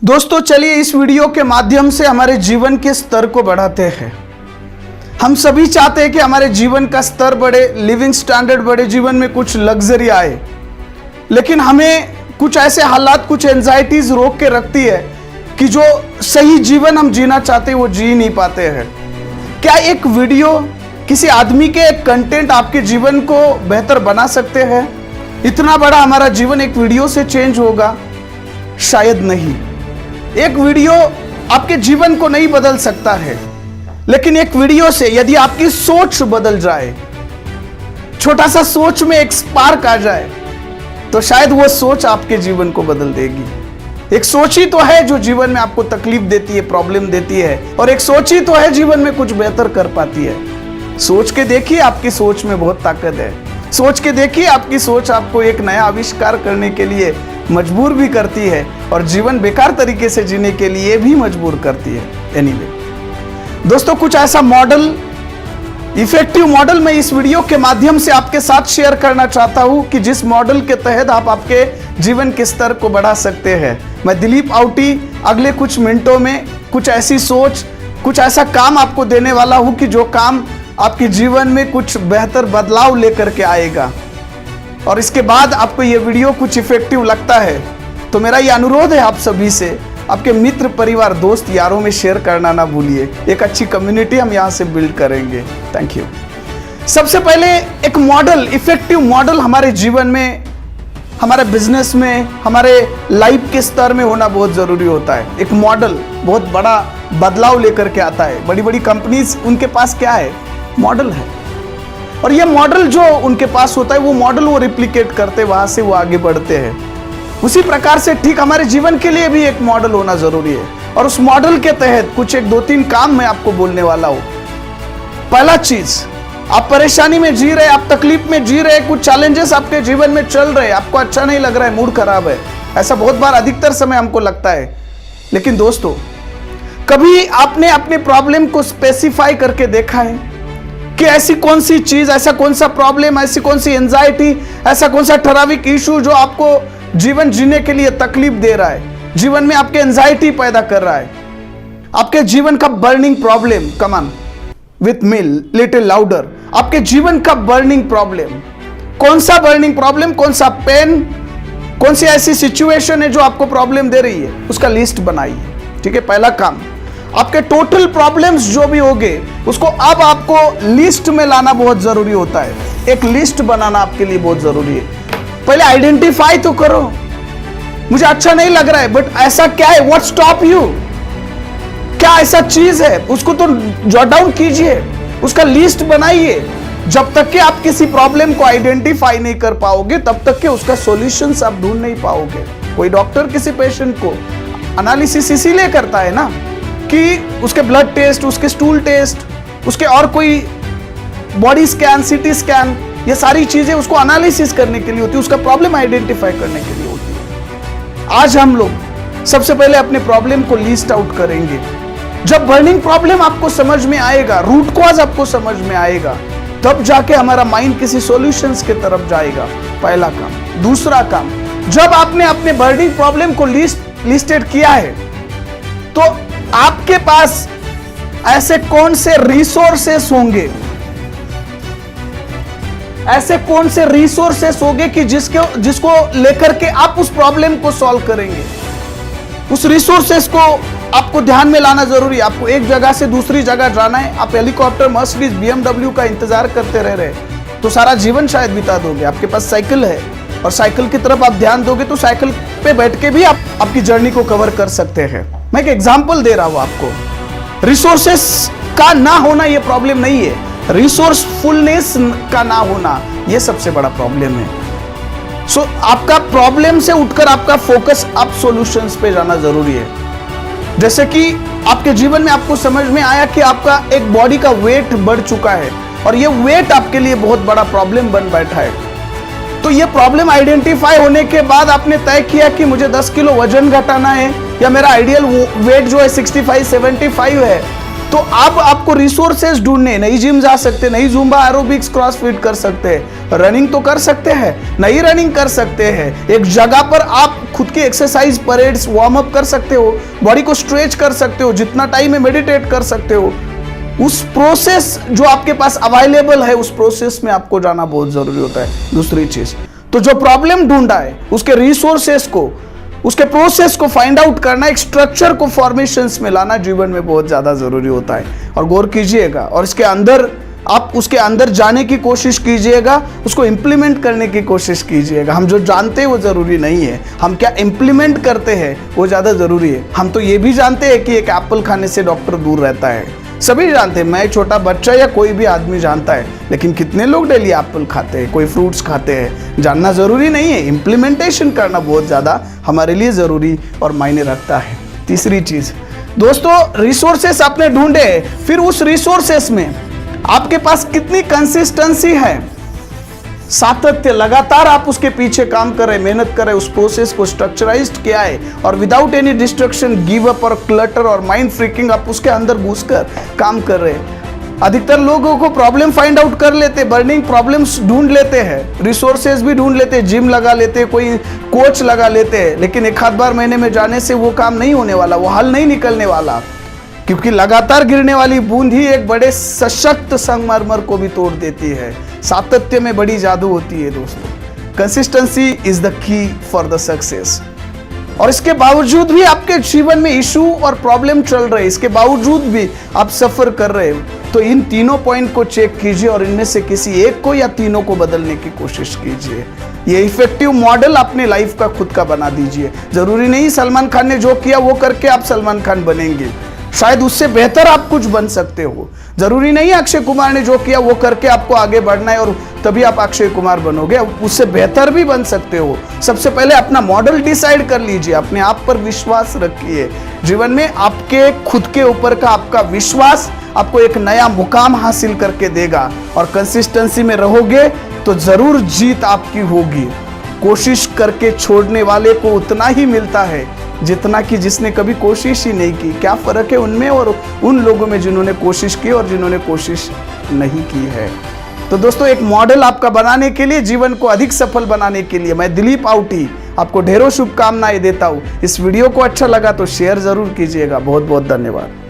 दोस्तों चलिए इस वीडियो के माध्यम से हमारे जीवन के स्तर को बढ़ाते हैं। हम सभी चाहते हैं कि हमारे जीवन का स्तर बढ़े, लिविंग स्टैंडर्ड बढ़े, जीवन में कुछ लग्जरी आए, लेकिन हमें कुछ ऐसे हालात, कुछ एंजाइटीज रोक के रखती है कि जो सही जीवन हम जीना चाहते हैं वो जी नहीं पाते हैं। क्या एक वीडियो, किसी आदमी के एक कंटेंट आपके जीवन को बेहतर बना सकते हैं? इतना बड़ा हमारा जीवन एक वीडियो से चेंज होगा? शायद नहीं। एक वीडियो आपके जीवन को नहीं बदल सकता है, लेकिन एक वीडियो से यदि आपकी सोच बदल जाए, छोटा सा सोच में एक स्पार्क आ जाए, तो शायद वो सोच आपके जीवन को बदल देगी। एक सोच ही तो है जो जीवन में आपको तकलीफ देती है, प्रॉब्लम देती है, और एक सोच ही तो है जीवन में कुछ बेहतर कर पाती है। सोच के देखिए, आपकी सोच में बहुत ताकत है। सोच के देखिए, आपकी सोच आपको एक नया आविष्कार करने के लिए मजबूर भी करती है और जीवन बेकार तरीके से जीने के लिए भी मजबूर करती है। एनीवे दोस्तों, कुछ ऐसा मॉडल, इफेक्टिव मॉडल मैं इस वीडियो के माध्यम से आपके साथ शेयर करना चाहता हूं कि जिस मॉडल के तहत आप आपके जीवन के स्तर को बढ़ा सकते हैं। मैं दिलीप आउटी अगले कुछ मिनटों में कुछ ऐसी सोच, कुछ ऐसा काम आपको देने वाला हूं कि जो काम आपके जीवन में कुछ बेहतर बदलाव लेकर के आएगा। और इसके बाद आपको ये वीडियो कुछ इफेक्टिव लगता है तो मेरा ये अनुरोध है आप सभी से, आपके मित्र, परिवार, दोस्त, यारों में शेयर करना ना भूलिए। एक अच्छी कम्युनिटी हम यहाँ से बिल्ड करेंगे। Thank you. सबसे पहले एक मॉडल, इफेक्टिव मॉडल हमारे जीवन में, हमारे बिजनेस में, हमारे लाइफ के स्तर में होना बहुत जरूरी होता है। एक मॉडल बहुत बड़ा बदलाव लेकर के आता है। बड़ी बड़ी कंपनीज, उनके पास क्या है? मॉडल है। और ये मॉडल जो उनके पास होता है, वो मॉडल वो रिप्लिकेट करते, वहां से वो आगे बढ़ते हैं। उसी प्रकार से ठीक हमारे जीवन के लिए भी एक मॉडल होना जरूरी है। और उस मॉडल के तहत कुछ एक दो तीन काम मैं आपको बोलने वाला हूं। पहला चीज, आप परेशानी में जी रहे, आप तकलीफ में जी रहे, कुछ चैलेंजेस आपके जीवन में चल रहे, आपको अच्छा नहीं लग रहा है, मूड खराब है, ऐसा बहुत बार अधिकतर समय हमको लगता है। लेकिन दोस्तों, कभी आपने अपने प्रॉब्लम को स्पेसिफाई करके देखा है कि ऐसी कौन सी चीज, ऐसा कौन सा प्रॉब्लम, ऐसी कौन सी एंजाइटी, ऐसा कौन सा ठराविक इशू जो आपको जीवन जीने के लिए तकलीफ दे रहा है, जीवन में आपके एंजाइटी पैदा कर रहा है? आपके जीवन का burning problem, come on with me little louder, आपके जीवन का बर्निंग प्रॉब्लम, कौन सा बर्निंग प्रॉब्लम, कौन सा पेन, कौन सी ऐसी सिचुएशन है जो आपको प्रॉब्लम दे रही है, उसका लिस्ट बनाइए। ठीक है, पहला काम। आपके टोटल प्रॉब्लम्स जो भी होंगे उसको अब आपको लिस्ट में लाना बहुत जरूरी होता है। एक लिस्ट बनाना आपके लिए बहुत जरूरी है। पहले आइडेंटिफाई तो करो, मुझे अच्छा नहीं लग रहा है, बट ऐसा क्या है? What stop you? क्या ऐसा चीज है? उसको तो जॉट डाउन कीजिए, उसका लिस्ट बनाइए। जब तक कि आप किसी प्रॉब्लम को आइडेंटिफाई नहीं कर पाओगे, तब तक कि उसका सॉल्यूशंस आप ढूंढ नहीं पाओगे। कोई डॉक्टर किसी पेशेंट को एनालिसिस इसीलिए करता है ना कि उसके ब्लड टेस्ट, उसके स्टूल टेस्ट, उसके और कोई बॉडी स्कैन, सीटी स्कैन, ये सारी चीजें उसको एनालिसिस करने के लिए होती है, उसका प्रॉब्लम आइडेंटिफाई करने के लिए होती है। आज हम लोग सबसे पहले अपने प्रॉब्लम को लिस्ट आउट करेंगे। जब बर्निंग प्रॉब्लम आपको समझ में आएगा, रूट कॉज आपको समझ में आएगा, तब जाके हमारा माइंड किसी सॉल्यूशंस की तरफ जाएगा। पहला काम। दूसरा काम, जब आपने अपने बर्निंग प्रॉब्लम को लिस्टेड किया है, तो आपके पास ऐसे कौन से रिसोर्सेस होंगे, ऐसे कौन से रिसोर्सेस होंगे कि जिसको लेकर के आप उस प्रॉब्लम को सॉल्व करेंगे? उस रिसोर्सेस को आपको ध्यान में लाना जरूरी है। आपको एक जगह से दूसरी जगह जाना है, आप हेलीकॉप्टर, मर्सिडीज, BMW का इंतजार करते रह रहे तो सारा जीवन शायद बिता दोगे। आपके पास साइकिल है और साइकिल की तरफ आप ध्यान दोगे तो साइकिल पे बैठ के भी आप आपकी जर्नी को कवर कर सकते हैं। मैं एक एग्जांपल दे रहा हूं आपको। रिसोर्सेस का ना होना ये प्रॉब्लम नहीं है, रिसोर्सफुलनेस का ना होना ये सबसे बड़ा प्रॉब्लम है। सो आपका प्रॉब्लम से उठकर आपका फोकस आप सॉल्यूशंस पे जाना जरूरी है। जैसे कि आपके जीवन में आपको समझ में आया कि आपका एक बॉडी का वेट बढ़ चुका है और ये वेट आपके लिए बहुत बड़ा प्रॉब्लम बन बैठा है। तो ये प्रॉब्लम आइडेंटिफाई होने के बाद आपने तय किया कि मुझे 10 किलो वजन घटाना है, या मेरा आइडियल वेट जो है 65-75 है, तो अब आपको रिसोर्सेज ढूंढने, नई जिम जा सकते, नई जुम्बा, एरोबिक्स, क्रॉसफिट कर सकते हैं, रनिंग तो कर सकते हैं, नई रनिंग कर सकते हैं। एक जगह पर आप खुद की एक्सरसाइज, परेड्स, वार्म अप कर सकते हो, बॉडी को स्ट्रेच कर सकते हो, जितना टाइम है मेडिटेट कर सकते हो। उस प्रोसेस जो आपके पास अवेलेबल है, उस प्रोसेस में आपको जाना बहुत जरूरी होता है। दूसरी चीज, तो जो प्रॉब्लम ढूंढा है उसके रिसोर्सेस को, उसके प्रोसेस को फाइंड आउट करना, एक स्ट्रक्चर को फॉर्मेशंस में लाना जीवन में बहुत ज्यादा जरूरी होता है। और गौर कीजिएगा और इसके अंदर आप उसके अंदर जाने की कोशिश कीजिएगा, उसको इंप्लीमेंट करने की कोशिश कीजिएगा। हम जो जानते हैं वो जरूरी नहीं है, हम क्या इंप्लीमेंट करते हैं वो ज्यादा जरूरी है। हम तो ये भी जानते हैं कि एक एप्पल खाने से डॉक्टर दूर रहता है, सभी जानते हैं, मैं छोटा बच्चा या कोई भी आदमी जानता है, लेकिन कितने लोग डेली एप्पल खाते हैं, कोई फ्रूट्स खाते हैं, जानना जरूरी नहीं है, इंप्लीमेंटेशन करना बहुत ज्यादा हमारे लिए जरूरी और मायने रखता है। तीसरी चीज दोस्तों, रिसोर्सेस आपने ढूंढे, फिर उस रिसोर्सेस में आपके पास कितनी कंसिस्टेंसी है, सातत्य, लगातार आप उसके पीछे काम कर रहे, मेहनत कर रहे, उस प्रोसेस को स्ट्रक्चराइज्ड किया है और without any destruction, give up और क्लटर और माइंड फ्रीकिंग आप उसके अंदर घुसकर काम कर रहे हैं। अधिकतर लोगों को प्रॉब्लम फाइंड आउट कर लेते, बर्निंग प्रॉब्लम्स ढूंढ लेते हैं, रिसोर्सेज भी ढूंढ लेते, जिम लगा लेते, कोई कोच लगा लेते हैं, लेकिन एक आध बार महीने में जाने से वो काम नहीं होने वाला, वो हल नहीं निकलने वाला, क्योंकि लगातार गिरने वाली बूंद ही एक बड़े सशक्त संगमरमर को भी तोड़ देती है। सातत्य में बड़ी जादू होती है दोस्तों। Consistency is the key for the success. और इसके बावजूद भी आपके जीवन में इशू और प्रॉब्लम चल रहे, इसके बावजूद भी आप सफर कर रहे हो, तो इन तीनों पॉइंट को चेक कीजिए और इनमें से किसी एक को या तीनों को बदलने की कोशिश कीजिए। ये इफेक्टिव मॉडल अपने लाइफ का खुद का बना दीजिए। जरूरी नहीं सलमान खान ने जो किया वो करके आप सलमान खान बनेंगे, शायद उससे बेहतर आप कुछ बन सकते हो। जरूरी नहीं अक्षय कुमार ने जो किया वो करके आपको आगे बढ़ना है और तभी आप अक्षय कुमार बनोगे, उससे बेहतर भी बन सकते हो। सबसे पहले अपना मॉडल डिसाइड कर लीजिए, अपने आप पर विश्वास रखिए। जीवन में आपके खुद के ऊपर का आपका विश्वास आपको एक नया मुकाम हासिल करके देगा और कंसिस्टेंसी में रहोगे तो जरूर जीत आपकी होगी। कोशिश करके छोड़ने वाले को उतना ही मिलता है जितना कि जिसने कभी कोशिश ही नहीं की। क्या फर्क है उनमें और उन लोगों में जिन्होंने कोशिश की और जिन्होंने कोशिश नहीं की है। तो दोस्तों, एक मॉडल आपका बनाने के लिए, जीवन को अधिक सफल बनाने के लिए मैं दिलीप आउटी आपको ढेरों शुभकामनाएं देता हूं। इस वीडियो को अच्छा लगा तो शेयर जरूर कीजिएगा। बहुत बहुत धन्यवाद।